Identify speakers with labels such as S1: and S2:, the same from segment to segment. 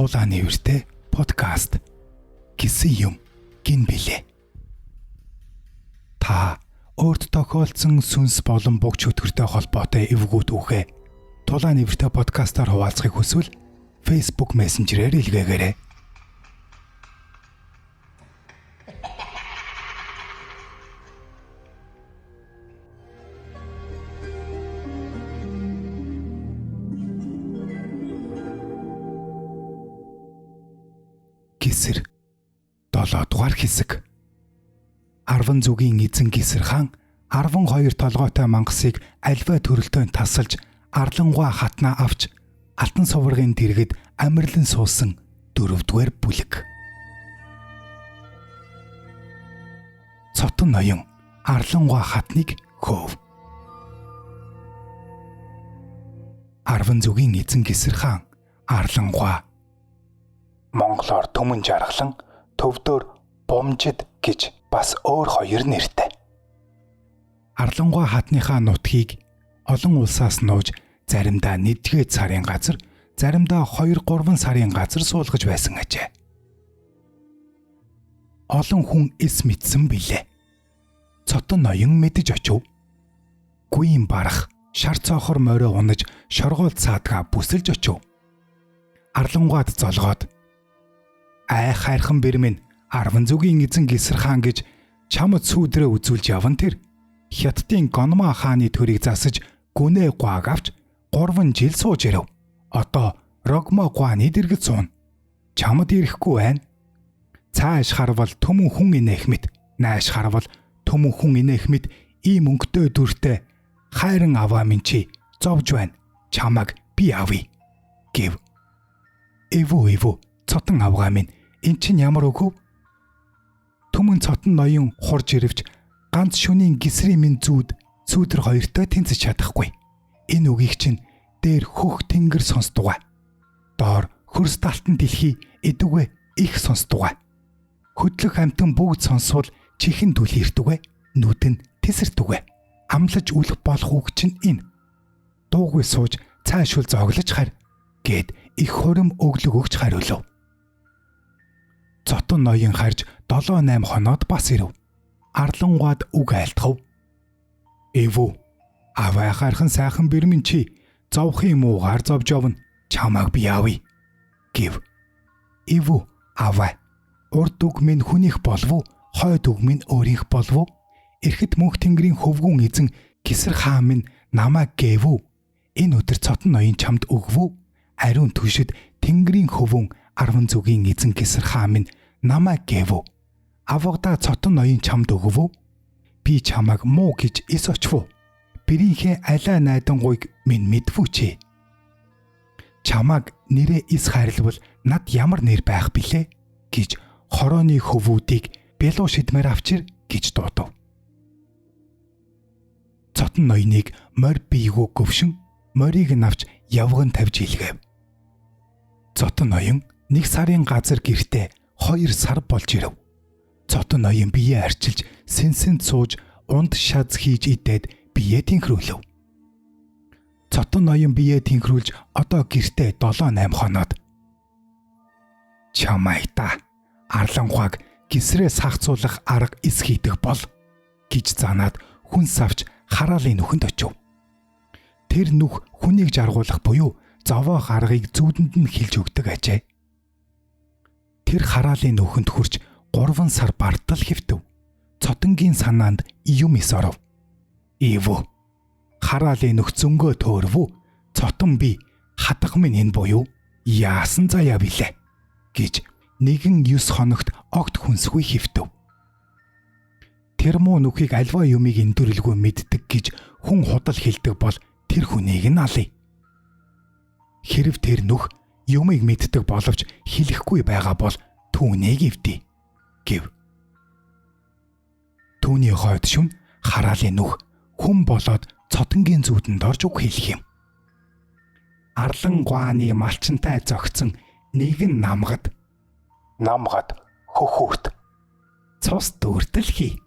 S1: Туулаа нэвртэй подкаст гэсэн юм гин билээ. Та өөрт тохиолдсон сүнс болон богч хөтгөртэй холбоотой эвгүүд үхээ Туулаа нэвртэй подкастаар хуваалцахыг хүсвэл Facebook Messenger-ээр илгээгээрэй. Гисэр 7 дугаар хэсэг. 10 зүгийн эзэн Гисэр хаан 12 толгойтой мангасыг альва төрөлтөнд тасалж арлангуй хатнаа авч алтан суврагын дэргэд амирлан суусан 4-р бүлэг. Цотон ноён арлангуй хатныг хөөв. 10 зүгийн эзэн Гисэр хаан арлангуй Монголоор Түмэн жаргалан, Төвдөр Бумжид гэж бас өөр хоёр нэртэй. Арлангуй хатныхаа нутгийг олон улсаас нууж заримдаа 1-р сарын газар, заримдаа 2-3 сарын газар суулгаж байсан ажээ. Олон хүн эс мэдсэн билээ. Цотон ноён мэдэж очив. Гүйн барах, шар цоохор морой унаж, шоргоол цаадгаа бүсэлж очив. Арлангуйд золгоод "Ай хайрхан бэр минь 10 зүгийн эзэн Гисэр хаан гэж чамд сүүдрээ үзүүлж явна тэр. Хятадын Гонома хааны төрийг засаж гүнээ гуаг авч 3 жил сууж ирэв. Одоо Рогмо гуаны дэргэд суuna. Чамд ирэхгүй байна. Цааш харвал төмөн хүн инээх мэт, нааш харвал төмөн хүн инээх мэт ийм өнгөтэй дүртэй хайран аваа минь чи зовж байна. Чамаг би авъя" гэв. Эвөө цотон авгаа минь эн чинь ямар өгөв? Түмэн цотон ноён хурж ирвч ганц шөнийн Гисрийн минь зүүдэр хоёртой тэнцэж чадахгүй. Энэ үгийг чинь дээр хөх тэнгэр сонсдугай. Доор хөрс талтан дэлхий эдүгэ их сонсдугай. Хөдлөх амтан бүгд сонсвол чихэн түлхэрдүгэ, нүд нь тесэрдүгэ. Амлаж үлэх болох үг чинь энэ. Дуугүй сууж цаашгүй зоглож хар гэд их хорим өглөг өгч хариулв. Цотон ноён харж 7-8 хоноод бас ирэв. Арлангуйд үг айлтгав. "Эвүү, аваа хархан сайхан бэр минь чи зовхын муугаар зовж явна. Чамайг би авъя" гэв. "Эвүү, аваа. Урд үг минь хүнийх болов уу? Хойд үг минь өөрийнх болов уу? Эрхэт мөнх тэнгэрийн хөвгүүн эзэн Гисэр хаан минь намайг гээвүү. Энэ өдөр цотон ноён чамд өгвөө. Ариун түшид тэнгэрийн хөвгүүн 10 зүгийн эзэн Гисэр хаан минь намайг гээвүү. Авгадаа цотон ноён чамд өгвөө. Би чамайг муу гэж эс очвоо. Бирийнхээ алай найдангуйг минь мэдвүүчээ. Чамайг нэрээ эс хайрлвал над ямар нэр байх билээ гэж хорооны хөвүүдийг бэлуу шидмээр авчир гэж дуудав. Цотон ноёныг морь биегүү гөвшин морийг нь авч явган тавьж илгээв. Цотон ноён 1 сарын газар гэртээ 2 сар болж ирэв. Цотон ноён биеэ арчилж сэнсэнд сууж унд шаз хийж идээд биеэ тэнхрүүлв. Цотон ноён биеэ тэнхрүүлж одоо гэртээ 7-8 хоноод "Чамайта арлангуйг Гисрээс хагцуулах арга эс хийдэг бол" гэж занаад хүнс авч хараалын нүхэнд очив. Тэр нүх хүнийг жаргуулах буюу зовоох аргыг зүүдэнд нь хилж өгдөг ажээ. Тэр хараалын нүхэнд хүрч 3 сар бардал хэвтэв. Цотонгийн санаанд юм эс оров. "Эвөө, хараалын нүх зөнгөө төөрвөө. Цотон би хадах минь энэ буюу яасан заяа билээ" гэж 9 хоногт огт хүнсгүй хэвтэв. Тэр муу нүхийг альва юмыг эндүрэлгүй мэддэг гэж хүн худал хэлдэг бол тэр хүнийг нь алъя. Хэрв тэр нүх юмыг мэддэг боловч хэлэхгүй байгаа бол түүнийг эвдээ гэв. Түүний хойд шүн хараалын нүх хүн болоод цотонгийн зүүдэнд орж үг хэлэх юм. Арлангуйны малчинтай зогцсон нэгэн намгад хөхүүрт цус дүүртэлхий,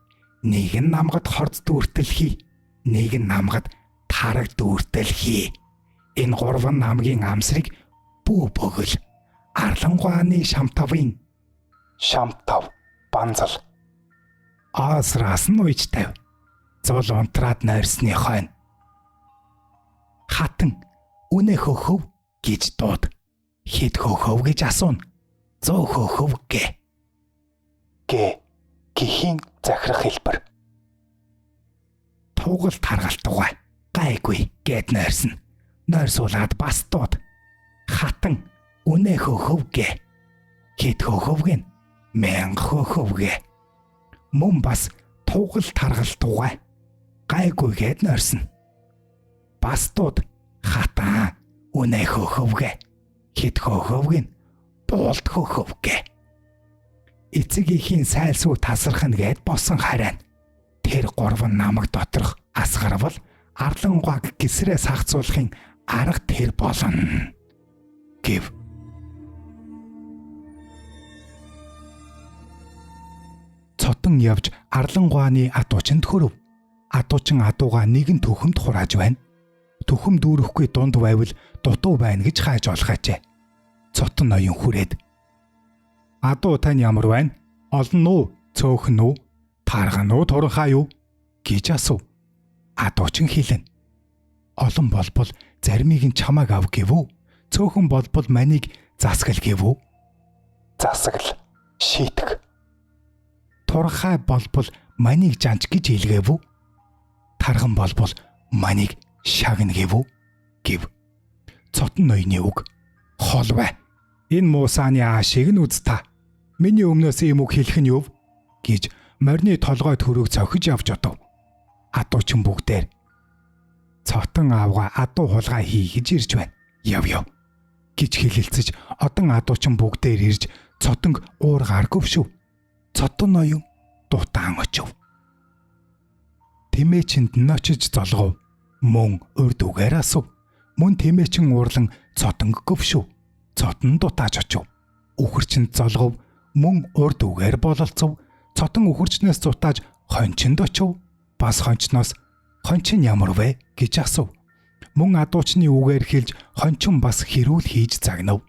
S1: нэгэн намгад хорц дүүртэлхий, нэгэн намгад тараг дүүртэлхий. Энэ 3 намгийн амсрыг бүү бөгөл Арлангуаны шамтавын шамтав банзал аасраас нь уйж тав. Зул унтраад нойрсны хойно. Хатан үнэ хөхөв гэж дууд. Хэд хөхөв гэж асууна. 100 хөхөв гэ. Гэхийн захирах хэлбэр. Тугал таргалтугай гайгүй гэд нойрсон. Нойрсуулаад бас дууд. Хатан үнэ хөхөв гэ. Хэд хөхөв гэн 1000 хөхөв гэ. Мөн бас тугал таргалтугай гайгүй гэд нойрсон. Бас дууд. Хатан үнэ хөхөв гэ. Хэд хөхөв гэн буулт хөхөв гэ. Эцэг ихийн сайлсуу тасарх нь гэд босон харайна. Тэр 3 намаг доторх асгарвал арлангуаг гисрээс хагцуулахын арга тэр болно гэв. Цотон явж арлангуаны адуучинд хүрв. Адуучин адууга нэгэн түхэнд хурааж байна. Түхэм дүүрэхгүй дунд байвал дутуу байна гэж хайж олох ажээ. Цотон ноён хүрээд адуу тань ямар байна? Олон уу? Цөөхөн үү? Тарган уу? Туранхай юу? гэж асуув. Адуучин хэлэн. Олон болбол заримыг нь чамааг ав гэвүү. Цөөхөн болбол манийг засгал гэвүү. Засгал шийтг. Туранхай болбол манийг жанч гэж хэлгээвүү. Тарган болбол манийг шагна гэвүү гэв. Цотон ноёны үг холвэ. Энэ муусааны аашиг нь үз та. Миний өмнөөс ийм үг хэлэх нь юу гэж морины толгой төрөг цохиж явж одов. Адуучин бүгдээр цотон аавга адуу хулгай хийгэж ирж байна. Яв гэж хэлэлцэж одон адуучин бүгдээр ирж цотонг уур гаргөвшөв. Цотон ноён дутаан очив. Тэмээчинд нь очиж золгов. Мөн урд үгээр асуув. Мөн тэмээчин уурлан цотонг гөвшөв. Цотон дутааж очив. Үхэрчэнд золгов. Мөн урд үгээр бололцов. Цотон үхэрчнээс зутааж хончинд очив. Бас хончноос хончин ямар вэ гэж асуув. Мөн адуучны үгээр хэлж хончин бас хэрүүл хийж загнав.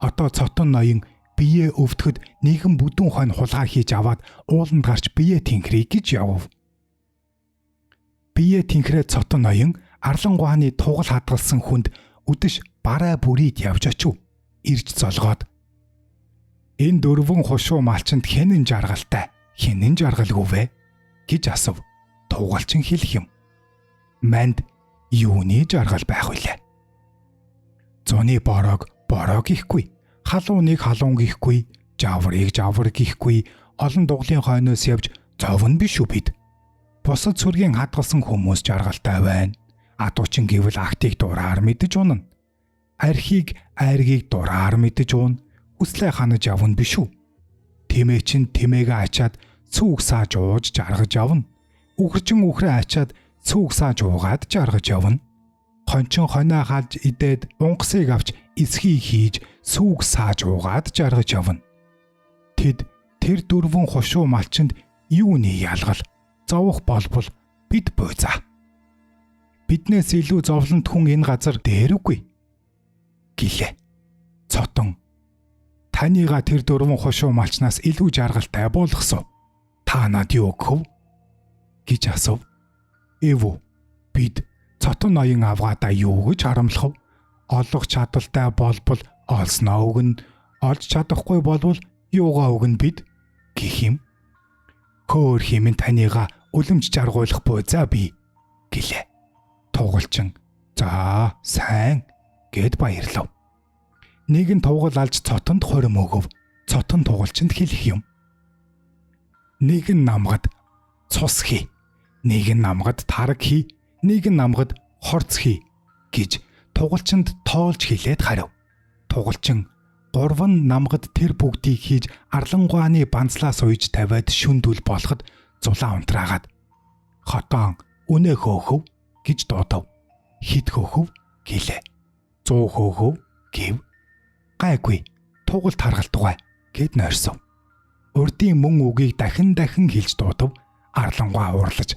S1: Одоо цотон ноён биеэ өвтгöd нэгэн бүдүүн хонь хулгай хийж аваад ууланд гарч биеэ тэнхрий гэж явв. Биеэ тэнхрээ цотон ноён арлангуаны тугал хадгалсан хүнд үдэш бараа бүрийд явж очив. Ирж золгоод энэ 4 хушуу малчинд хэнэн жаргалтай, хэнэн жаргалгүй вэ гэж асуув. Тугалчин хэлэх юм. Манд юуны жаргал байх вүлээ? Зуны борог гихгүй, халууныг халуун гихгүй, жаврыг жавар гихгүй, олон дуглын хойноос явж зовн биш үү бид. Бусад сүргийн хадгалсан хүмүүс жаргалтай байна. Адуучин гэвэл актыг дураар мэдэж унана. Архийг айргийг дураар мэдэж уун. Хүслээ ханаж явна биш үү? Тэмээчин тэмээгээ ачаад цүг сааж ууж жаргаж явна. Үхэрчин үхрээ ачаад цүг сааж уугаад жаргаж явна. Хончин хоноо халж идээд унгасыг авч эсхийг хийж цүг сааж уугаад жаргаж явна. Тэд тэр 4 хушуу малчинд юуны ялгал зовох болбол бид буйзаа. Биднээс илүү зовлонт хүн энэ газар дээр үгүй гэлээ. Цотон таныга тэр 4 хушуу малчнаас илүү жаргалтай болгосон. Та над юу өгөв гэж асуув. Эвүү бид цотон ноён авгаадаа юу гэж харамлах вэ? Олох чадaltaй болбол олсноо өгнө. Олж чадахгүй болвол юугаа өгнө бид гэх юм. Хөөр хэмээн таныга үлэмж жаргуулах буйзаа би гэлээ. Тугалчин за сайн гэд баярлав. Нэгэн тугал алж цотонд хорим өгөв. Цотон тугалчинд хэлэх юм. Нэгэн намгад цус хий. Нэгэн намгад тараг хий. Нэгэн намгад хорц хий гэж тугалчинд тоолж хэлээд харав. Тугалчин 3 намгад тэр бүгдийг хийж арлангуаны банцлаас уйж тавиад шүндүүл болоход зулаа унтраагаад хотоон үнэ хөөхөв гэж дуудав. Хит хөөхөв гэлээ. 100 хөөхөв гэв. Гайгүй тугал таргалтугай гэд нойрсов. Урдын мөн үгийг дахин хэлж дуудав. Арлангуа уурлаж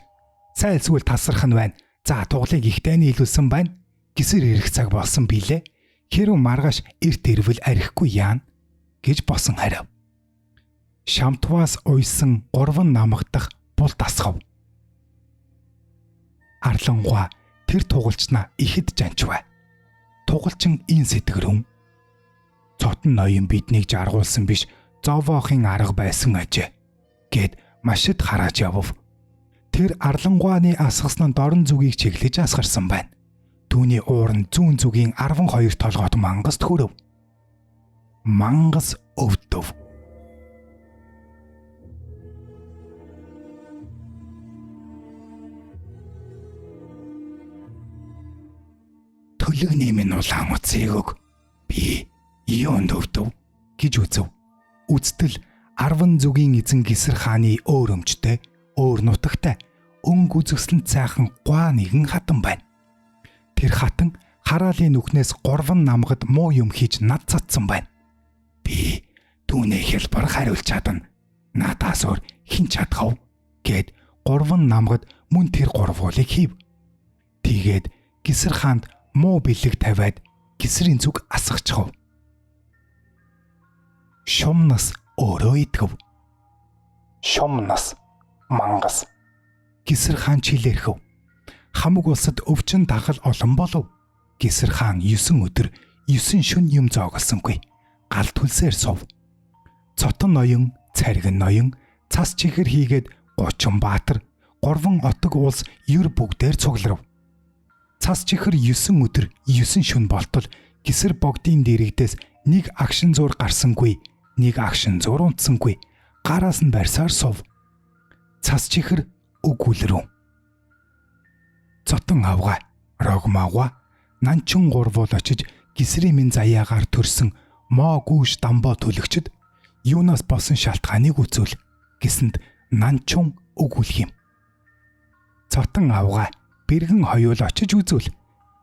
S1: сайлсгүй тасрах нь байна. За тугалыг ихтэйний илүүлсэн байна. Гисэр ирэх цаг болсон билээ. Хэрэв маргааш эрт ирвэл арихгүй яана гэж босон харив. Шамтваас уйсан 3 намагдах бул тасгав. Арлангуа тэр тугалчнаа ихэд жанчваа. Тугалчин ин сэтгэрэн. Цотон ноён биднийг жаргуулсан биш, зовоохын арга байсан ажээ гэд машид харааж явв. Тэр арлангуаны асгаснан дорн зүгийг чиглэж асгарсан байна. Түүний уурн зүүн зүгийн 12 толгойд мангас төрөв. Мангас өвдөв. Төлөгний минь улаан уцыг өг. Би юунд өвдөв гэж үзв. Үцтэл 10 зүгийн эзэн Гисэр хааны өөр өмчтэй, өөр нутагтай, өнгө үзэсгэлэн цайхан гуа нэгэн хатан байна. Тэр хатан хараалын нүхнээс 3 намгад муу юм хийж над цацсан байна. Би түүний хэлбэр хариулж чадна. Надаас өөр хэн чадхав гэд 3 намгад мөн тэр 3-уулыг хийв. Тэгээд Гисэр хаанд муу бэлэг тавиад Гисрийн зүг асгachав. Шумнас өөрөө итгэв. Шумнас мангас. Гисэр хаан чилэрхв. Хамаг улсад өвчин дагал олон болов. Гисэр хаан 9 өдөр 9 шөнө юм зооголсонгүй. Гал түлсээр сув. Цотон ноён, царгин ноён, цас чихэр хийгээд 30 баатар, 3 отог улс ер бүгдээр цугларв. Цас чихэр 9 өдөр 9 шөнө болтол Гисэр богдын дэрэгдээс нэг агшин зуур гарсангүй, нэг агшин зуур унтсангүй. Гараас нь барьсаар сув. Цас чихэр өгүүлрв. Цотон авга, рогмагва, нанчин гурвуул очиж Гисрийн минь заяагаар төрсөн моо гүүш дамбоо төлөгчд юунаас болсон шалтгааныг үзвэл гэсэнд нанчин өгүүлэх юм. Цотон авга бэргэн хоёул очиж үзвэл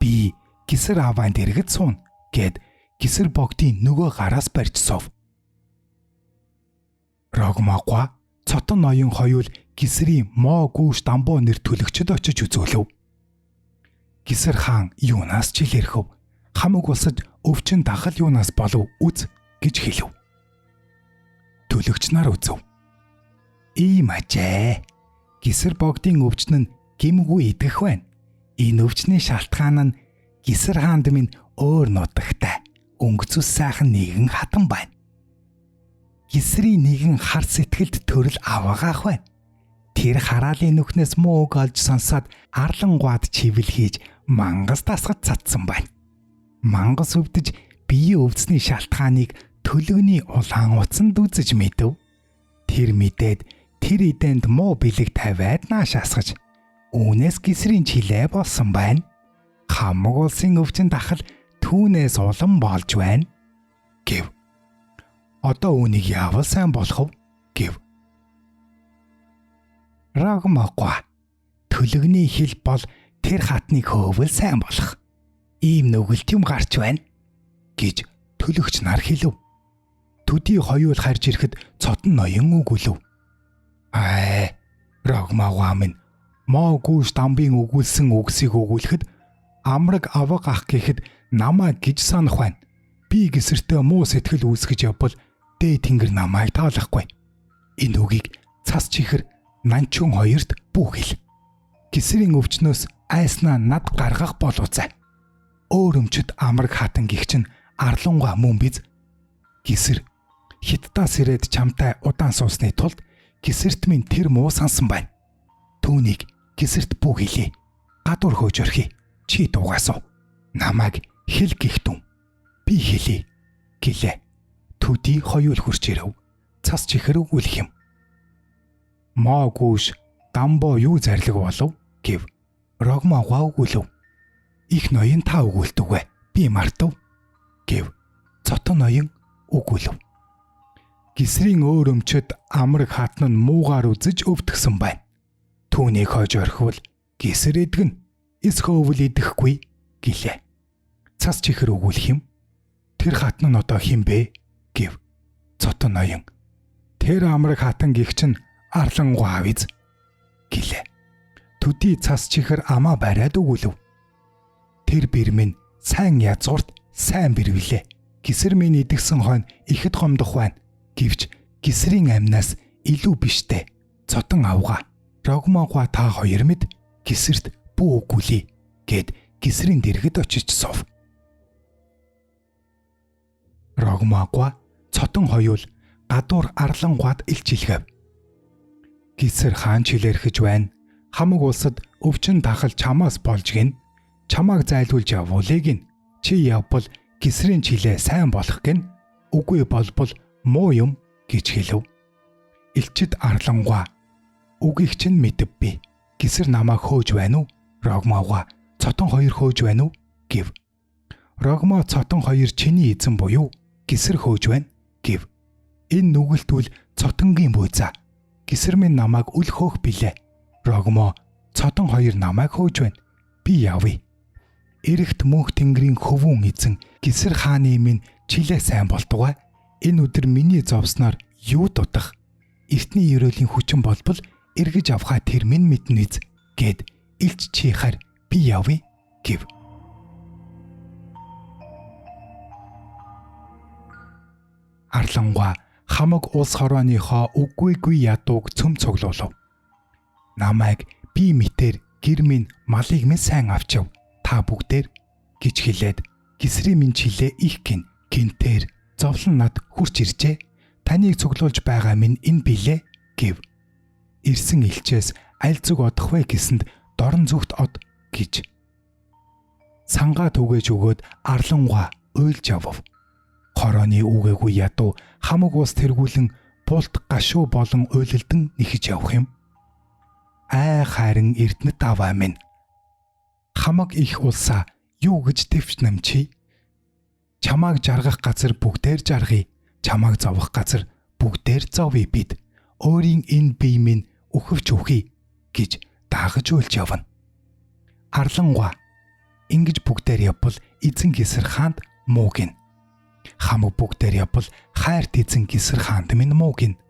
S1: би Гисэр аваан дэргэд суун гэд Гисэр богдын нөгөө гараас барьж сув. Рогмагва цотон ноён хоёул Гисрийн моо гүүш дамбоо нэр төлөгчд очиж үзүүлв. Гисэр хаан юунаас ч илэрхв. Хамаг улсад өвчин дагал юунаас болов үз гэж хэлв. Төлөгч нар үзв. Ийм ажээ. Гисэр богдын өвчин нь гимгүй идэх байна. Энэ өвчний шалтгаан нь Гисэр хаанд минь өөр нутагтай өнгөцөс сайхан нэгэн хатан байна. Гисрийн нэгэн хар сэтгэлд төрөл аваагаах байна. Тэр хараалын нүхнээс муу үг олж сонсоод арлангуад чивэл хийж мангас тасгад цацсан байна. Мангас өвдөж биеийн өвдсөний шалтгааныг төлөвний улаан утсанд үзэж мэдэв. Тэр мэдээд тэр идэнд муу бэлэг тавиад нааш асгаж үүнээс Гисрийн чилээ болсон байна. Хамаг улсын өвчин дахал түүнээс улам болж байна гэв. Одоо үүнийг яавал сайн болох вэ гэв. Рогмагва төлөгний хэл бол тэр хатныг хөөвөл сайн болох. Ийм нүгэлт юм гарч байна гэж төлөгч нар хэлв. Төдий хоёул харж ирэхэд цотон ноён өгүүлв. Рогмагва минь моо гүүш дамбын өгүүлсэн үгсийг өгүүлэхэд амраг аваг ах гэхэд намаа гэж санах байна. Би Гисэртээ муу сэтгэл үүсгэж явбал дээд тэнгэр намайг таалахгүй. Энэ үгийг цас чихэр нанчин хоёрт бүхэл. Гисрийн өвчнөөс айснаа над гаргах болооцай. Өөр өмчөд амраг хатан гихч нь арлангуа мөн биз. Гисэр хиттаас ирээд чамтай удаан суусны тулд Гисэрт минь тэр муу сансан байна. Түүнийг Гисэрт бүхэлээ. Гадуур хөөж орхий. Чи дугаасав. Намайг хэл гихтүн. Би хэлээ гэлээ. Төдий хоёул хурч ирэв. Цас чихэр өгүүлэх юм. Моо гүүш дамбоо юу зарлиг болов гэв. Рогмагва өгүүлв. Их ноён та өгүүлтүгвэ. Би мартав гэв. Цотон ноён өгүүлв. Гисрийн өөр өмчөд амраг хатан нь муугаар үзэж өвдгсөн байна. Түүнийг хойж орхивол Гисэр эдгэн. Эс хөвөл идэхгүй гэлээ. Цас чихэр өгүүлэх юм. Тэр хатан нь одоо хэн бэ гэв. Цотон ноён. Тэр амраг хатан гихч нь арлангуа авиз гэлээ. Төдий цас чихэр амаа бариад өгүүлв. Тэр бэр минь сайн язгуурт сайн бэрвэлээ. Гисэр минь идэгсэн хойно ихэд гомдох байна. Гэвч гисрийн амнаас илүү биштэй. Цотон авгаа. Рогмогоо та хоёр мэд гисэрт бүү үгүлээ гэд гисрийн дэргэд очиж сов. Рогмогоо цотон хоёул гадуур арлангууд илчилгэв. Гисэр хаан чилэрхэж байна. Хамаг улсад өвчин тахал чамаас болж гин. Чамааг зайлуулж явуулъя гин. Чи явбал гисрийн чилээ сайн болох гин. Үгүй болбол муу юм гэж хэлв. Илчид арлангуа үгийг чинь мэдвэ. Гисэр намайг хөөж байна уу? Рогмогоо цотон хоёр хөөж байна уу? Гэв. Рогмо цотон хоёр чиний эзэн буюу гисэр хөөж байна гэв. Энэ нүгэлтүүл цотонгийн бүйза. Гисэр минь намайг үл хөөх билээ. Рогмо цотон хоёр намайг хөөж байна. Би явъя. Эрэгт мөнх тэнгэрийн хөвүүн эзэн гисэр хааны минь чилээ сайн болтугай. Энэ өдөр миний зовсноор юу дутах? Эртний ерөөлийн хүчин болбол эргэж авахаа тэр минь мэднэ үз гэд илч чихаар би явъя гэв. Арлангуа хамаг улс хорооныхоо үгүйгүй ядууг цөм цуглуулв. Намайг би мэтэр гэр минь малыг минь сайн авчив. Та бүгдээр гэж хэлээд гисрийн минь чилээ их гинтээр зовлон над хурч иржээ. Таныг цуглуулж байгаа минь энэ билээ гэв. Ирсэн элчээс аль зүг одох вэ гэсэнд дорн зүгт од гэж. Сангаа түгэж өгөөд арлангуа уйлж явв. Хорооны үгээгүй ядуу хамаг ус тэргүүлэн булт гашуу болон уйлалдан нэхэж явах юм. Ай харин эрдэнэт аваа минь. Хамаг их улсаа юу гэж дэвч намчи? Чамааг жаргах газар бүгдээр жаргая. Чамааг зовох газар бүгдээр зовъя бид. Өөрийн энэ бие минь үхвч үхий гэж даагаж уйлж явна. Арлангуа ингэж бүгдээр явбал эзэн гисэр хаанд муу гин. Хамаг бүгдээр явбал хайрт эзэн гисэр хаанд минь муу гин.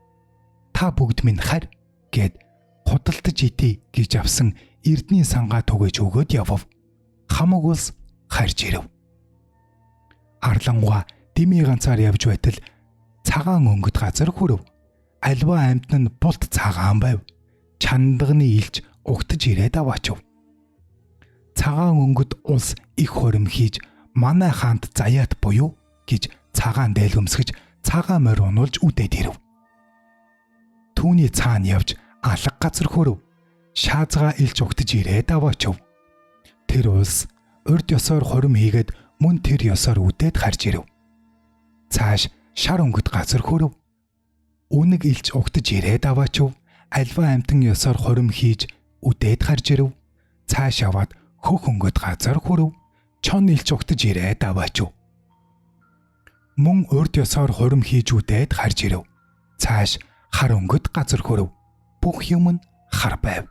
S1: Та бүгд минь хайр гэд худалдаж идэ гэж авсан эрдний сангаа түгэж өгөөд явв. Хамаг улс харж ирэв. Арлангуа дими ганцаар явж байтал цагаан өнгөт газар хүрэв. Альва амьтан нь булт цагаан байв. Чандагны илж угтаж ирээд аваачв. Цагаан өнгөт улс их хорим хийж манай хаанд заяат буюу гэж цагаан дээлгэмсгэж цагаан морь унуулж үдээд ирэв. Түүний цаана явж алга газар хүрэв. Шаазгаа илж угтаж ирээд аваачв. Тэр улс урд ёсоор хорим хийгээд мөн тэр ёсоор үдээд харж ирэв. Цааш шар өнгөт газар хүрэв. Үнэг илж угтаж ирээд аваачв. Альва амтан ёсоор хорим хийж үдээд харж ирэв. Цааш яваад хөх өнгөт газар хүрэв. Чон илж угтаж ирээд аваачв. Мөн урд ёсоор хорим хийж үдээд харж ирэв. Цааш хар өнгөт газар хүрэв. Бүх юм нь хар байв.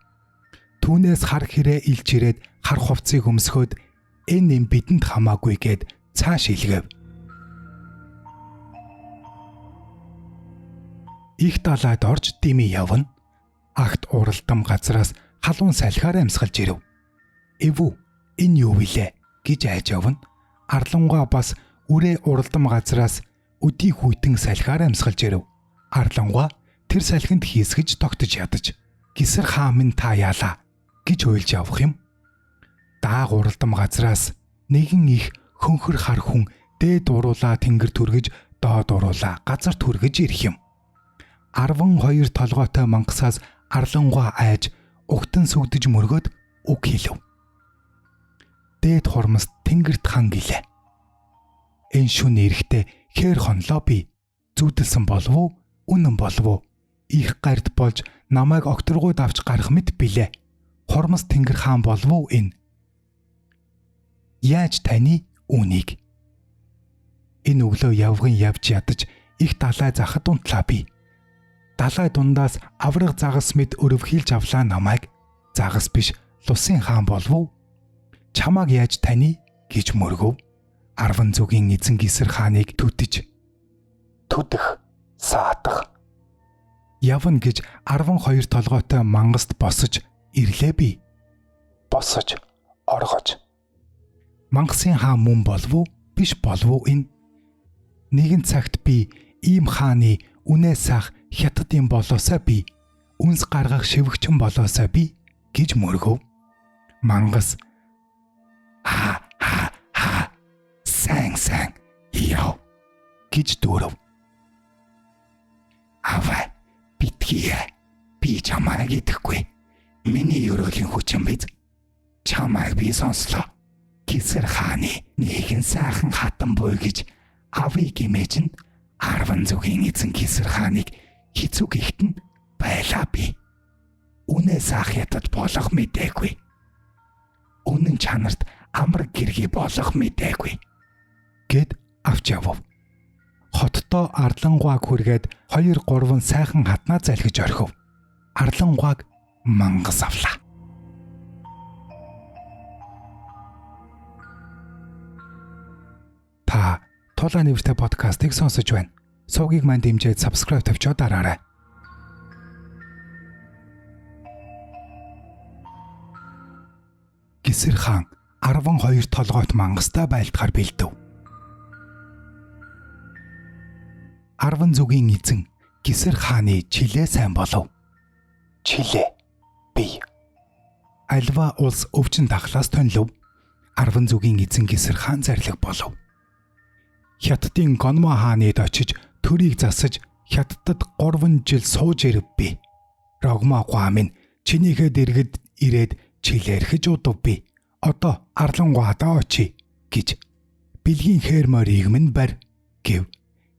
S1: Түүнээс хар хэрэг илж ирээд хар хувцсыг өмсгөөд энэ юм бидэнд хамаагүй гэд цааш илгээв. Их далайд орж дими явна. Агт уралдам газраас халуун салхиар амьсгалж ирэв. Эвүү энэ юу вилээ гэж айж явна. Арлангуа бас үрээ уралдам газраас өдий хүйтэн салхиар амьсгалж ирэв. Арлангуа тэр салхинд хийсгэж тогтож ядаж гисэр хаан минь та яалаа гэж уйлж явах юм. Дааг уралдам газраас нэгэн их хөнхөр хар хүн дээд уруулаа тэнгэр түргэж доод уруулаа газар түргэж ирэх юм. 12 толгойтой мангасаас арлангуа айж угтан сүгдэж мөргөөд үг хэлв. Дээд хормост тэнгэрт хан гэлээ. Энэ шүн эрэхтэй хээр хонлоо би зүудэлсэн болов уу? Үнэн болов уу? Их гард болж намайг окторгууд авч гарах мэт билээ. Хормос тэнгэр хаан болов уу энэ? Яаж таны үнийг? Энэ өглөө явган явж ядаж их далай захад унтлаа би. Далай дундаас авраг загас мэд өрөвхийлж авлаа намайг. Загас биш лусын хаан болов уу? Чамааг яаж таны гэж мөргөв. 10 зүгийн эзэн гисэр хааныг түтэж түдэх саатах явна гэж 12 толгойтой мангаст босож ирлээ би. Босож оргож. Мангасын хаан мөн болов уу? биш болов уу энэ? Нэгэн цагт би ийм хааны үнээ сах хятад юм болоосаа би үнс гаргах шивгчэн болоосаа би гэж мөргөв. Мангас сайн яв гэж дөрөв. Аваа битгий би чамайг идэхгүй. Миний өрөөлийн хүчин биз. Чамайг би сонслоо. Гисэр хааны нэгэн сайхан хатан буй гэж авыг имэж нь 10 зүгийн эзэн Гисэр хааныг хэцүү гихтэн байлаа би. Үнэ сах ятад болох мэдээгүй. Үнэн чанарт амар гэргий болох мэдээгүй гэд авч явв. Хоттоо Арлангуаг хүргээд 2-3 сайхан хатнаа залгиж орхив. Арлангуаг мангас авлаа. Та Тулаан нэвртэй подкастыг сонсож байна. Суугийг манд дэмжиж subscribe тавьчаа дараарай. Гисэр хаан 12 толгойт мангастай байлдахаар бэлдэв. 10 зүгийн эзэн Гисэр хааны чилээ сайн болов. Чилээ бий. Альва улс өвчин дахлаас тонлов. 10 зүгийн эзэн Гисэр хаан зарлиг болов. Хятадын Гонмо хааныг очиж төрийг засаж Хятадд 3 жил сууж ирэв би. Рогмо гуа минь чинийхээ дэргэд ирээд чилээрхэж удав би. Одоо Арлангуадаа очие гэж бэлгийн хээр морийг минь барь гэв.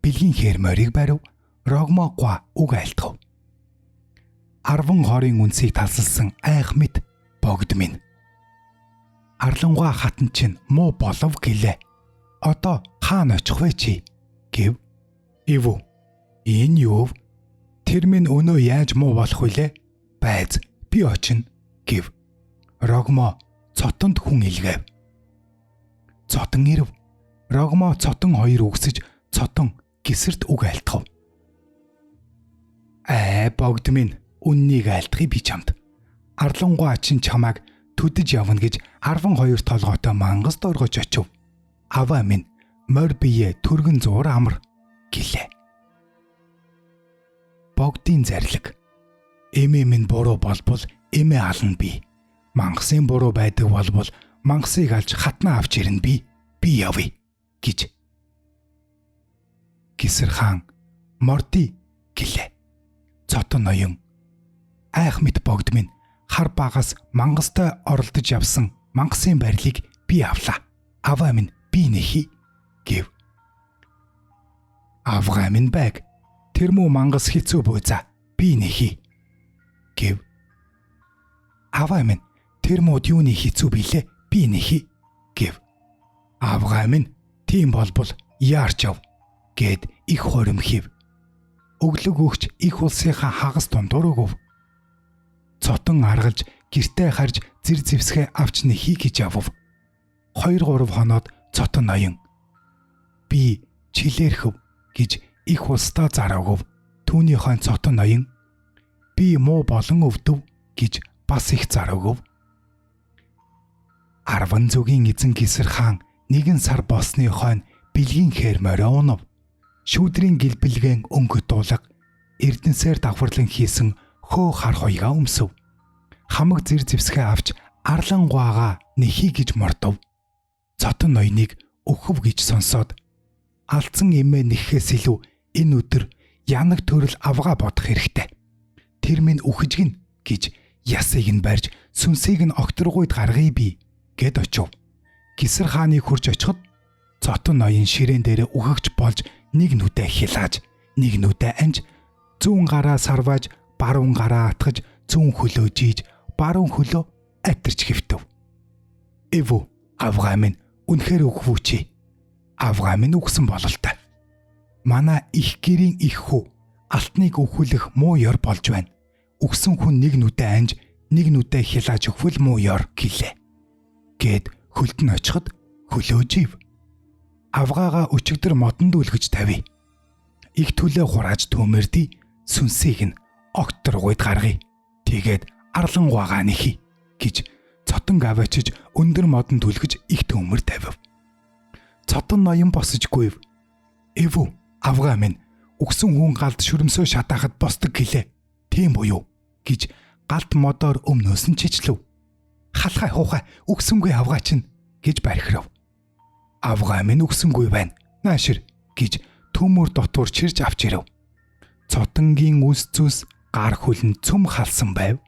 S1: Бэлгийн хээр морийг барив. Рогмо гуа уг айлтгав. 10 хорийн үнсийг талсалсан айх мэд богд минь. Арлангуа хатан чинь муу болов гэлээ. Одоо хаана очих вэ чи гэв. Ивүү энэ юу? Тэр минь өнөө яаж муу болох вүлээ? Байз би очино гэв. Рогмо цотонд хүн илгээв. Цотон ирэв. Рогмо цотон хоёр үгсэж цотон гисэрт уг айлтгав. Богд минь үннийг айлтгий би чамд. Арлангуа чинь чамайг төдөж явна гэж 12 толгойтой мангаст оргож очив. Аваа минь морь бие түргэн зуур амар гэлээ. Богдын зарлиг. Эмээ минь буруу болбол эмээ ална би. Мангасын буруу байдаг болбол мангасыг алж хатнаа авч ирнэ би. Би явъя гэж. Гисэр хаан морди гэлээ. Цотон ноён айх мэт богд минь хар багаас мангастай оролдож явсан мангасын барилыг би авлаа. Аваа минь би нэхий гэв. Авгаа минь байг. Тэр муу мангас хэцүү буйзаа. Би нэхий гэв. Аваа минь тэр мууд юуны хэцүү билээ? Би нэхий гэв. Авгаа минь тийм болбол яарч яв гэд их хоримхив. Өглөг өгч их улсынхаа хагас дундуур өгөв. Цотон аргалж гэртээ харж зэр зэвсгээ авч нэхий гэж явв. 2-3 хоноод цотон ноён би чилээрхв гэж их улсдаа зар өгөв. Түүний хойно цотон ноён би муу болон өвдөв гэж бас их зар өгөв. 10 зүгийн эзэн Гисэр хаан 1 сар болсны хойно бэлгийн хээр морио унав. Шүүдрийн гэлбэлгэн өнгөт дуулга эрдэнсээр давхарлан хийсэн хөө хар хоёгаа өмсөв. Хамаг зэр зэвсгээ авч Арлангуагаа нэхий гэж мордов. Цотон ноёныг өгөв гэж сонсоод алдсан эмээ нэхээс илүү энэ өдөр янаг төрөл авгаа бодох хэрэгтэй. Тэр минь үхэж гин гэж ясыг нь барьж сүнсийг нь огторгуйд гаргая би гэд очив. Гисэр хааныг хурж очиход цотон ноён ширээн дээр үхэгч болж нэг нүдэ хилааж, нэг нүдэ анж, зүүн гараа сарвааж, баруун гараа атгаж, зүүн хөлөө жийж, баруун хөлөө атарч хэвтэв. Эвүү авгаа минь үнэхээр үхвүү чи. Авгаа минь үхсэн бололтой. Манай их гэрийн их хүү алтныг өхүүлэх муу ёр болж байна. Үхсэн хүн нэг нүдэ анж, нэг нүдэ хилааж өгвөл муу ёр гэлээ. Гэд хөлд нь очиход хөлөө жив. Авгаагаа өчигдөр модонд үлгэж тавья. Их төлөө хурааж төмөрдий, сүнсийг нь огторгуйд гаргая. Тэгээд Арлангуагаа нэхий гэж цотон аваачиж өндөр модонд үлгэж их төмөр тавив. цотон ноён босожгүй. Эвүү авгаа минь өгсөн хүн галд шүрмсөө шатаахад босдог гэлээ. Тийм буюу гэж галт модоор өмнөөс нь чичлэв. Халхай хуухай өгсөнгүй авгаа чинь гэж бархирав. Авгаа минь өгсөнгүй байна. Наашир гэж төмөр дотор чирж авч ирэв. Цотонгийн үс зүс гар хөлн цөм халсан байв.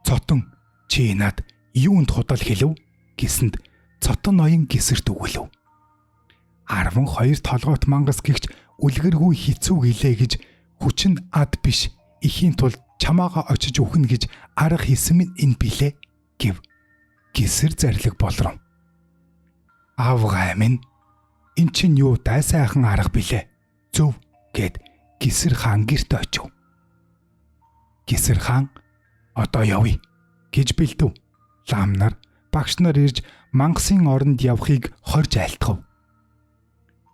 S1: Цотон чи над юунд худал хэлв гэсэнд цотон ноён гисэрт өгүүлв. 12 толгойт мангас гихч үлгэргүй хицүү гэлээ гэж хүчин ад биш ихийн тулд чамаага очиж өгнө гэж арга хийсэн минь энэ билээ гэв. Гисэр зарлиг болров. Авгаа минь эн чинь юу дай сайхан арга билээ. Зөв гэд Гисэр хаан гэрт очив. Гисэр хаан одоо явъя гэж бэлдэв. Лам нар багш нар ирж мангасын оронд явахыг хорж айлтгав.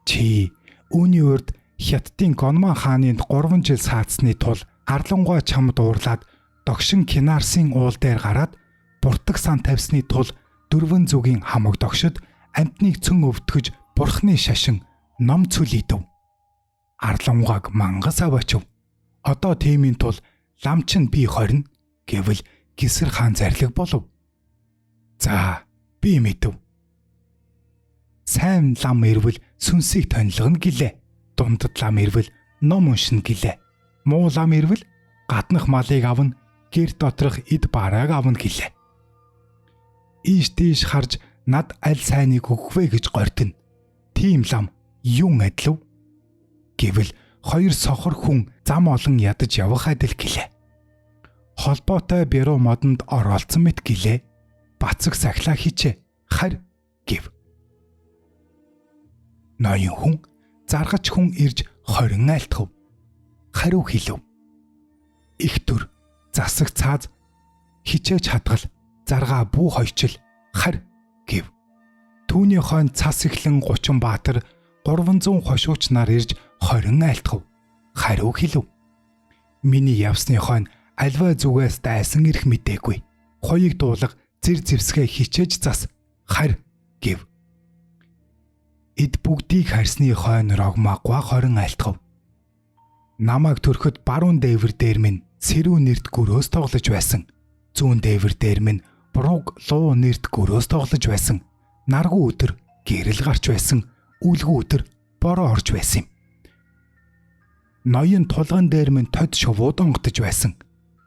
S1: Чи үүний урд Хятадын Гонман хааныг 3 жил саацсны тул Арлангуй чамд уурлаад догшин Кинарсын уул дээр гараад буртаг сан тавьсны тул 4 зүгийн хамаг догшид амтныг цөн өвтгөж бурхны шашин ном цүлийдэв. Арлангуйг мангас аваачив. Одоо тиймийн тул лам чинь би хорин гэвэл Гисэр хаан зарлиг болов. За би мэдэв. Сайн лам ирвэл сүнсийг тонилгоно гэлээ. Дундад лам ирвэл ном уншина гэлээ. Муу лам ирвэл гаднах малыг авна, гэр доторх эд барааг авна гэлээ. Ийш тийш харж над аль сайныг өгвэ гэж гордно. Тийм лам юун адилв? Гэвэл 2 сохор хүн зам олон ядаж явах адил гэлээ. Холбоотой бэрүү модонд оролцсон мэт гэлээ. Бацаг сахлаа хичээ. Харь гэв. Ноён хүн заргач хүн ирж 20 айлтгав. Хариу хэлв. Их төр засаг цааз хичээж хадгал заргаа бүү хойчил харь гэв. Түүний хойно цас эхлэн 30 баатар 300 хошууч нар ирж 20 айлтгав. Хариу хэлв. Миний явсны хойно альва зүгээс дайсан ирэх мэдээгүй. Хоёыг дуулах зэр зэвсгээ хичээж зас харь гэв. Эд бүгдийг харсны хойно рогмагва 20 айлтгав. Намайг төрөхөд баруун дээвэр дээр минь Сэрүү нэрт гөрөөс тоглож байсан. Зүүн дээвэр дээр минь Бруг луу нэрт гөрөөс тоглож байсан. Наргуу өдөр гэрэл гарч байсан. Үлгүү өдөр бороо орж байсан юм. Ноён тулган дээр минь тод шувууд онготож байсан.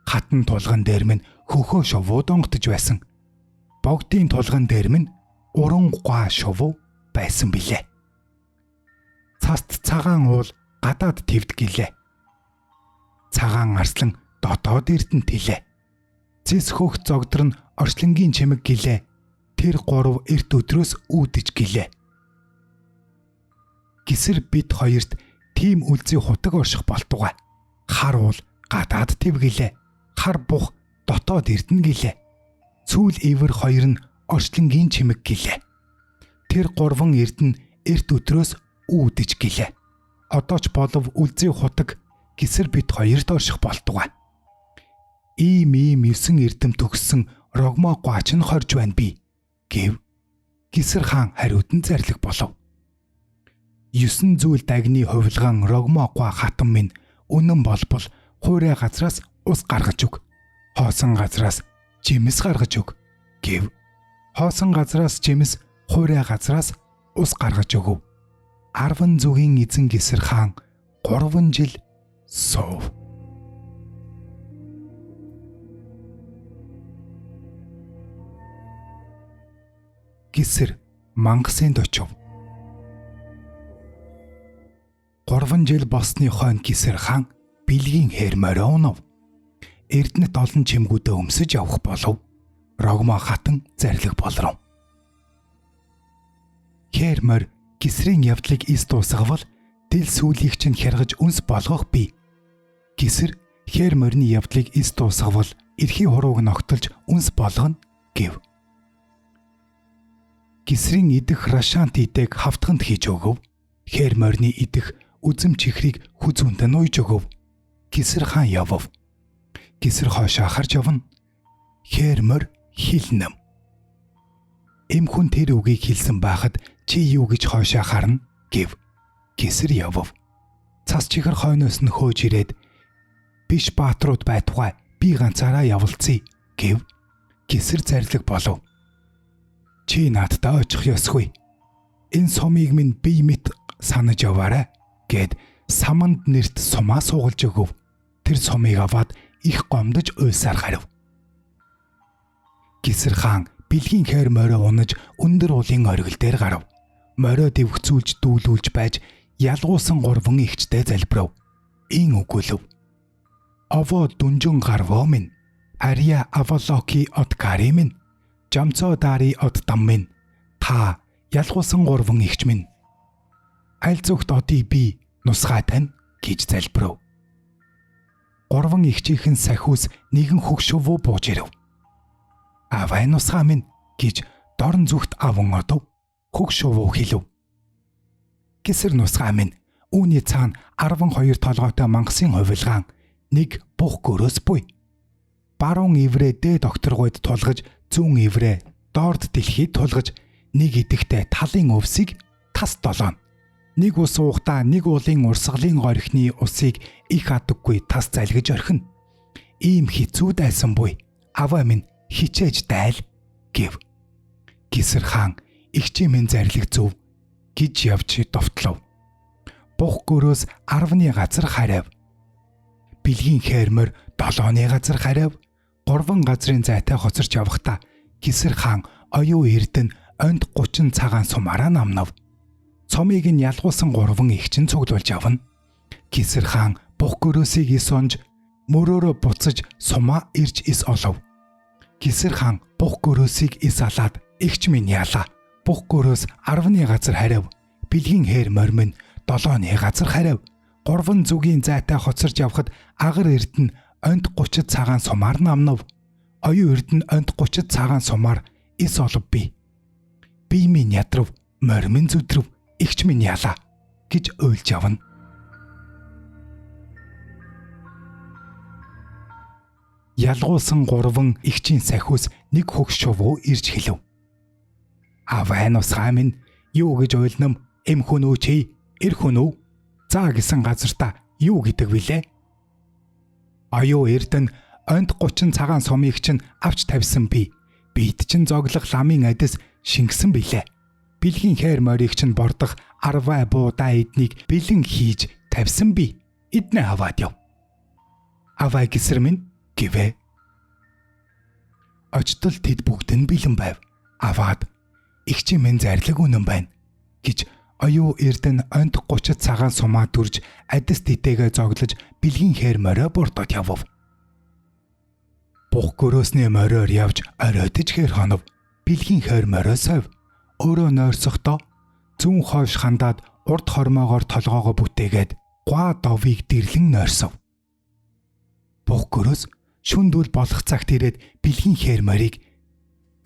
S1: Хатан тулган дээр минь хөхөө шувууд онготож байсан. Богдын тулган дээр минь уран гуа шувуу байсан билээ. Цаст цагаан уул гадаад твд гэлээ. Цагаан арслан дотоод эрдэнэ тэлээ. Зэс хөх зогдор нь орчлонгийн чимэг гэлээ. Тэр 3 эрт өдрөөс үүдэж гэлээ. Гисэр бид хоёрт тийм үлзий хутаг орших болтугай. Хар уул гадаад тэв гэлээ. Хар бух дотоод эрдэнэ гэлээ. Сүүл ивэр 2 нь орчлонгийн чимэг гэлээ. Тэр 3 эрдэнэ эрт өдрөөс үүдэж гэлээ. Одоо ч болов үлзий хутаг Гисэр бид хоёрт орших болтугай. Ийм 9 эрдэм төгссөн рогмо гуач нь хорж байна би гэв. Гисэр хаан хариуд нь зарлиг болов. 9 зүйл дагны хувилгаан рогмо гуа хатан минь үнэн болбол хуурай газраас ус гаргаж өг. Хоосон газраас жимс гаргаж өг гэв. Хоосон газраас жимс, хуурай газраас ус гаргаж өгөв. 10 зүгийн эзэн Гисэр хаан 3 жил сов. Гисэр мангасынд очив. 3 жил болсны хойно Гисэр хаан бэлгийн хээр морио унав. Эрдэнэт олон чимгүүдээ өмсөж явах болов. Рогмо хатан зарлиг болров. Хээр морь Гисрийн явдлыг эс дуусгавал дэл сүүлийг чинь хяргаж үнс болгох бий. Гисэр хээр морины явдлыг эс дуусгавал эрхий хурууг ногтолж үнс болгоно гэв. Гисрийн идэх рашант идэг хавтганд хийж өгөв. Хээр морины идэх үзэм чихрийг хүзүүнд нь уйж өгөв. Гисэр хаан явв. Гисэр хоошоо харж явна. Хээр морь хилнэм. Эм хүн тэр үгийг хэлсэн байхад Чи юу гэж хойшоо харна гэв. Гисэр явв. Цас чихэр хойноос нь хөөж ирээд биш баатрууд байтугай би ганцаараа явалцъя гэв. Гисэр зарлиг болов. Чи надтай очих ёсгүй. Энэ сумыг минь бие мэд санаж яваарай гэд саманд нэрт сумаа суулж өгөв. Тэр сумыг аваад их гомдож уйлсаар гарав. Гисэр хаан бэлгийн хойр морио унаж өндөр уулын оргил дээр гарав. Морио дэвгцүүлж дүүлүүлж байж ялгуусан 3 ихчтэй залбирав. Ийн өгүүлв. Ово дүнжин гарвоо минь. Ария аволоки от кари минь. Жамцоо дари от дам минь. Та ялгуусан 3 ихч минь. Аль зүгт одыг би нусгаа тань гэж залбирав. 3 ихчийнхэн сахиус нэгэн хөгшөвөө бууж ирэв. Авай нусгаа минь гэж дорн зүгт аван одов. Хөгшөвөө хэлв. Гисэр нусгаа минь үүний цаана 12 толгойтой мангасын хувилгаан нэг бух гөрөөс буй. Баруун иврэ дээд докторгойд тулгаж зүүн иврэ доорд дэлхийд тулгаж нэг идэхтэй талын өвсийг тас долооно. Нэг ус уухтаа нэг уулын урсгалын горхины усыг их адаггүй тас залгиж орхино. Ийм хэцүү дайсан буй. Аваа минь хичээж дайл гэв. Гисэр хаан игчийн минь зарлиг зөв гэж явж довтлов. Бух гөрөөс 10-ны газар харав. Бэлгийн хээрмөр 7-ны газар харав. 3 газрын зайтай хоцорч явхдаа Гисэр хаан оюу эрдэнэ онд 30 цагаан сумаараа намнав. Цомыг нь ялгуусан 3 ихчин цуглуулж авна. Гисэр хаан бух гөрөөсийг ис онж мөрөөрөө буцаж сумаа ирж ис олов. Гисэр хаан бух гөрөөсийг ис алаад игч минь яалаа. Бух гөрөөс 10-ны газар харав. Бэлгийн хээр морь минь 7-ны газар харав. 3 зүгийн зайтай хоцорч явхад агар эрдэнэ онд 30 цагаан сумаар намнав. Оюу эрдэнэ онд 30 цагаан сумаар ис олов би. Би минь ядрав, морь минь зүдрв, игч минь яалаа гэж уйлж явна. Ялгуусан 3 игчийн сахиус нэг хөгшөвөө ирж хэлв. Авай нусгаа минь юу гэж уйлнам, эм хүн үү чи, эр хүн үү? За гэсэн газартаа юу гэдэг вүлээ? Оюу эрдэнэ онд 30 цагаан сумыг чинь авч тавьсан би. Бид чинь зоглох ламын адис шингэсэн билээ. Бэлгийн хойр морийг чинь бордох арвай буудаа эднийг бэлэн хийж тавьсан би. Эднээ аваад яв. Авай гисэр минь гэвэ. Очтол тэд бүгд нь бэлэн байв. Аваад игчийн минь зарлиг үнэн байна гэж оюу эрдэнэ онд 30 цагаан сумаа дүрж адис тэтэйгээ зоглож бэлгийн хойр морио бурдод явв. Бух гөрөөсний мориор явж оройдож хэр хонов. Бэлгийн хойр морио сов. Өөрөө нойрсохдоо зүүн хойш хандаад урд хормоогоор толгоогоо бүтээгээд гуа довыг дэрлэн нойрсов. Бух гөрөөс шүндүүл болох цагт ирээд бэлгийн хойр морийг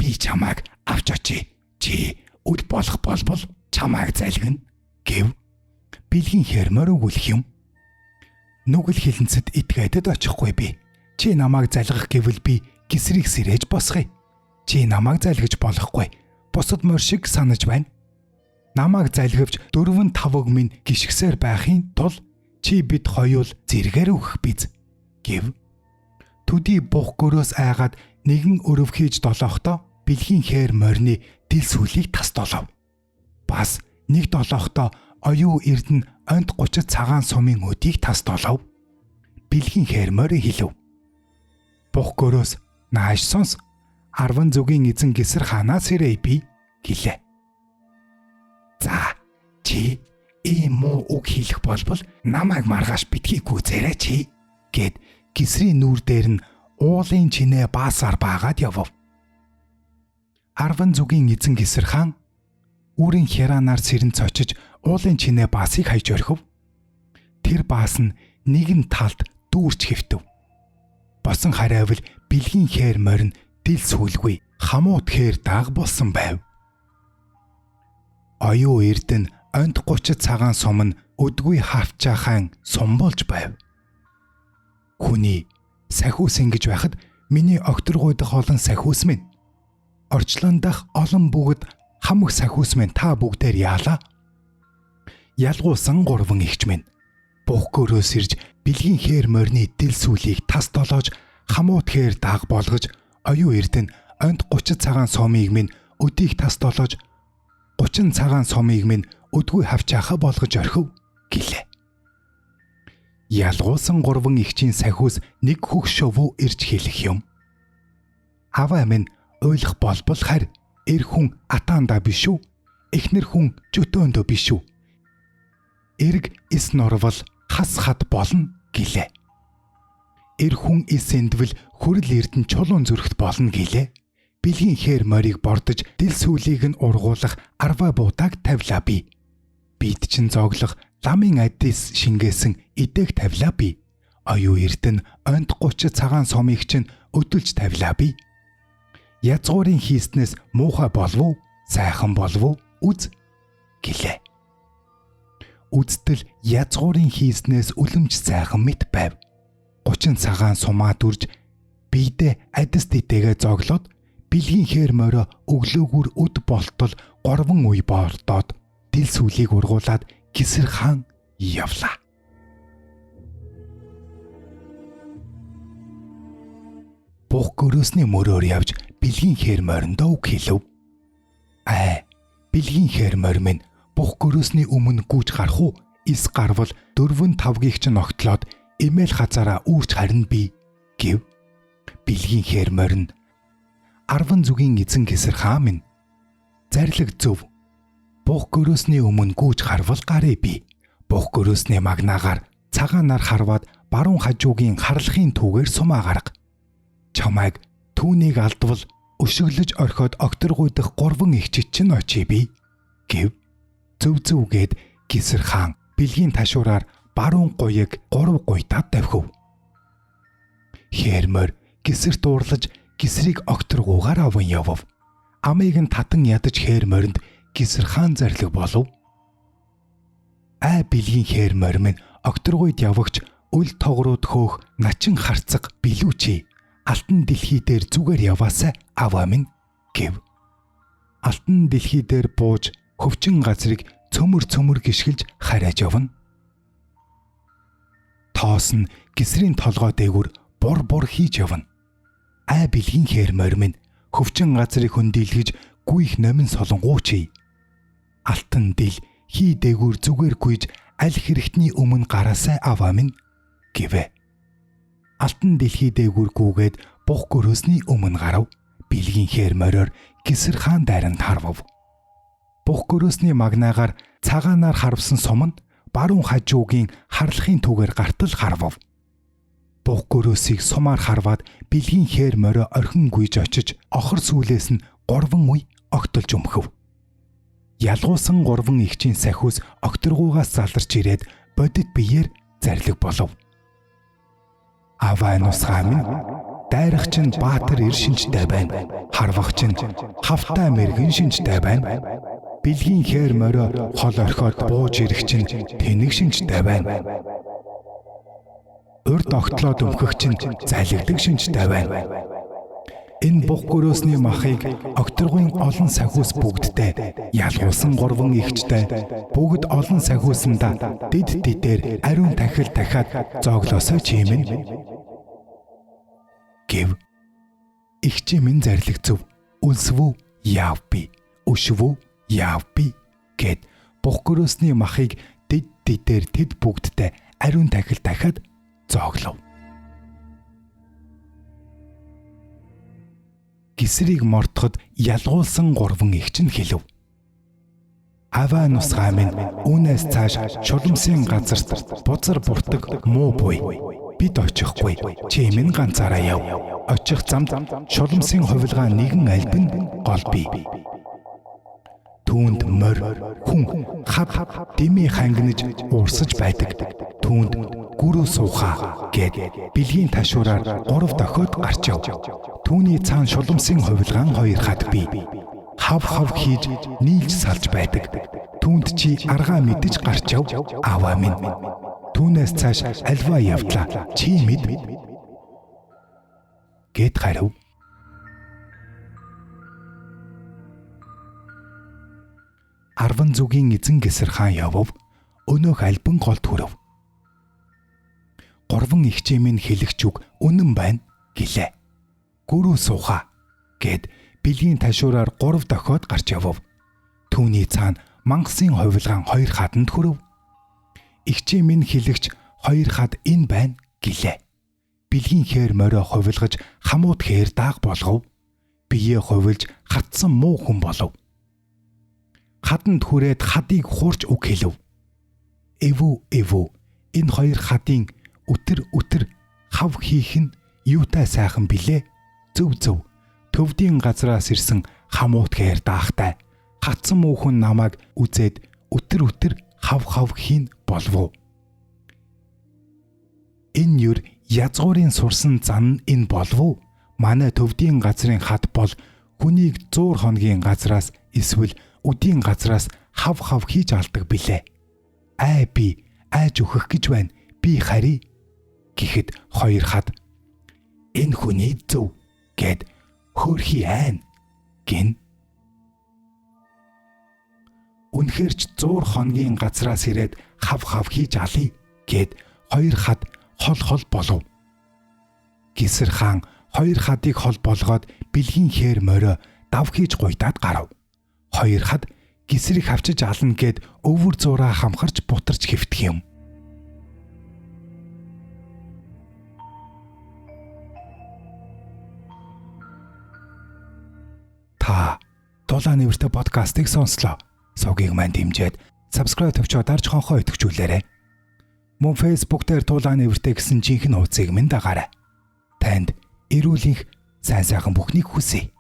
S1: би чамайг авч очие. Чи үл болох болбол чамайг залгина гэв. Бэлгийн хойр морь өгүүлэх юм. Нүгэл хилэнцэд итгээдэд очихгүй би. Чи намайг залгах гэвэл би гисрийг сэрээж босгоё. Чи намайг залгиж болохгүй. Бусад морь шиг санаж байна. Намайг залгивч 4-5 минь гიშгсээр байхын тул чи бид хоёул зэргээр өгөх биз гэв. Төдий бух гөрөөс айгаад нэгэн өрөв хийж долоохтой бэлгийн хойр морины дил сүлийг тас долов. Бас нэг долоохтой оюу эрдэнэ онд 30 цагаан сумын өдийг тас долов. Бэлгийн хойр морь хэлв. Бух гөрөөс нааш сонс 10 зүгийн эзэн гисэр хаанаас ирээ би гэлээ. За чи ийм муу үг хэлэх болбол намайг маргааш битгий гүзээрэй чи гэд гисрийн нүүр дээр нь уулын чинээ баасаар баагаад явв. 10 зүгийн эзэн гисэр хаан үүрийн хяранаар сэрэн цочиж уулын чинээ баасыг хайж орхив. Тэр баас нь нэгэн талд дүүрч хэвтэв. Босон харайвал бэлгийн хойр морь нь дил сүлгүй хамууд хээр дааг болсон байв. Оюу эрдэнэ онд 30 цагаан сум нь өдгүй хавчаахан сум болж байв. Хүний сахиус ингэж байхад миний огторгуйдах олон сахиус минь орчлон дах олон бүгд Хамаг сахиус минь та бүгдээр яалаа. Ялгуусан гурван эгч минь бух гөрөөс ирж бэлгийн хээр морины дил сүлийг тас долоож хамуут хээр дааг болгож оюу эрдэнэ онт 30 цагаан сомыг минь өдийг тас долоож 30 цагаан сомыг минь өдгөө хавчааха болгож орхив гэлээ. Ялгуусан гурван эгчийн сахиус нэг хөх шувуу ирж хэлэх юм. Аваа минь ойлгох болбол харь эр хүн атаанда биш үү? Эхнэр хүн жөтөөндөө биш үү? Эрг эс норвол хас хад болно гэлээ. Эр хүн эс эндвэл хүрэл эрдэн чулуун зүрхт болно гэлээ. Бэлгийн хээр морийг бордож дил сүлийг нь ургуулах арва буудааг тавилаа би. Бид чин зоглох ламын адис шингээсэн идэг тавилаа би. Оюу эрдэнэ онт 30 цагаан сомыг чин өдөлж тавилаа би. Язгуурын хийснээс муухай болов уу, сайхан болов уу үз гэлээ. Үздэл язгуурын хийснээс үлэмж сайхан мэт байв. 30 цагаан сумаа дүрж биедээ адис дэтэгээ зоглоод бэлгийн хээр морио өглөөгөр өд болтол 3 үе боордоод дил сүлийг ургуулад гисэр хаан явлаа. Бух гөрөөсний мөрөөр явж бэлгийн хээр мориндоо үг хэлв. Бэлгийн хээр морь минь бух гөрөөсний өмнө гүйж гарах уу? Ис гарвал 4-5-ыг ч ногтлоод эмээл хазаараа үүрч харна би гэв. Бэлгийн хээр морь нь 10 зүгийн эзэн гисэр хаан минь зарлиг зөв. Бух гөрөөсний өмнө гүйж харвал гарыг би. Бух гөрөөсний магнаагаар цагаанаар харваад баруун хажуугийн харлахын түүгээр сумаа гарга. Чамайг түүнийг алдвал өшөглөж орхиод огторгуйдах 3 эгчид чинь очие би гэв. Зөв гээд гисэр хаан бэлгийн ташуураар баруун гуйг 3 гуйдаад тавхив. Хээр морь гисэрт уурлаж гисрийг огторгуугаар аван явв. Амыг нь татан ядаж хээр моринд гисэр хаан зарлиг болов. Бэлгийн хээр морь минь огторгуйд явагч үл тогрууд хөөх начин харцаг билүүчи. Алтан дэлхий дээр зүгээр яваасаа аваа минь гэв. Алтан дэлхий дээр бууж хөвчин газрыг цөмөр гიშгэлж харайж явна. Тоос нь гисрийн толгой дээгүр бур хийж явна. Бэлгийн хээр морь минь хөвчин газрыг хөндийлгэж гүйх номин солонгуучий. Алтан дэл хий дээгүр зүгээр гүйж аль хэрэгтний өмнө гараасаа аваа минь гэвэ. Алтан дэлхий дээгүр гүүгээд бух гөрөөсний өмнө гарав. Бэлгийн хээр мориор гисэр хаан дайранд харвав. Бух гөрөөсний магнаагаар цагаанаар харвсан сум нь баруун хажуугийн харлахын түүгээр гартал харвав. Бух гөрөөсийг сумаар харваад бэлгийн хээр морио орхин гүйж очиж охор сүүлээс нь 3 үе огтолж өмхөв. Ялгуусан 3 эгчийн сахиус огторгуугаас заларч ирээд бодит биеэр зарлиг болов. Аваа нусгаа минь дайрах чинь баатар ир шинжтэй байна. Харвах чинь хавтай мэргэн шинжтэй байна. Бэлгийн хээр морио хол орхиод бууж ирэх чинь тэнэг шинжтэй байна. Урд огтлоод өмхөх чинь залгидаг шинжтэй байна. Энэ бух гөрөөсний махыг огторгуйн олон сахиус бүгдтэй ялгуусан 3 эгчтэй бүгд олон сахиусанда дид дидээр ариун тахил дахиад зооглосоо чимэн гэв. Игчээ минь зарлиг зөв. Үлсвүү яав би. Өшвүү яав би гэд бух гөрөөсний махыг дид дидээр тэд бүгдтэй ариун тахил дахиад зооглов. Гисрийг мортоход ялгуулсан 3 эгч нь хэлв. Аваа нусгаа минь үүнээс цааш шулмсын газарт бузар буртаг муу буй. Бид очихгүй. Чи минь ганцаараа яв. Очих замд шулмсын хувилгаа нэгэн альб нь гол бий. Түүнд морь хүн хав дэмий хангинаж уурсаж байдаг. Түүнд гүрүү суухаа гэд бэлгийн ташуураар 3 дохиод гарч яв. Түүний цаан шулмсын хувилгаан 2 хад бий. Хав хийж нийлж салж байдаг. Түүнд чи аргаа мэдэж гарч яв. Аваа минь. Түүнээс цааш альва явдлаа. Чи мэд гэд гарав. 10 зүгийн эзэн Гисэр хаан явв. Өнөөх альбан голд хүрв. 3 ихчээ минь хэлэгч үг үнэн байна гэлээ. Гүрүү сууха гэд бэлгийн ташуураар 3 дохиод гарч явв. Түүний цаана мангасын хувилгаан 2 хаданд хүрв. Ихчээ минь хэлэгч 2 хад энэ байна гэлээ. Бэлгийн хээр морио хувилгаж хамууд хээр дааг болгов. Биеэ хувилж хатсан муу хүн болов. Хаданд хүрээд хадыг хуурч үг хэлв. Эвүү энэ 2 хадын үтэр хав хийх нь юутай сайхан билээ. Зөв төвдийн газраас ирсэн хамуут хээр даахтай хатсан муу хүн намайг үзээд үтэр хав хийн болов. Энэ юр язгуурын сурсан зан энэ болов. Манай төвдийн газрын хад бол хүнийг 100 хоногийн газраас эсвэл үдийн газраас хав хийж алдаг билээ. Би айж өгөх гэж байна. Би харъя гэхэд 2 хад энэ хүний зөв гэд хөөрхий айн гин. Үнэхэрч 100 хоногийн газраас ирээд хав хийж алъя гэд 2 хад хол болов. Гисэр хаан 2 хадыг хол болгоод бэлгийн хээр морио дав хийж гуйдаад гарав. 2 хад гисрийг авчиж ална гэд өвөр зураа хамхарч бутарч хэвтэх юм. Та Дулаан нэвртэй подкастыг сонслоо. Сувгийг манд дэмжиж subscribe төвчөө дарж хонхоо идэвхжүүлээрэй. Мөн Facebook дээр Дулаан нэвртэй гэсэн жинхэнэ хуудсыг минь дагаарай. Танд эрүүл их сайн сайхан бүхнийг хүсье.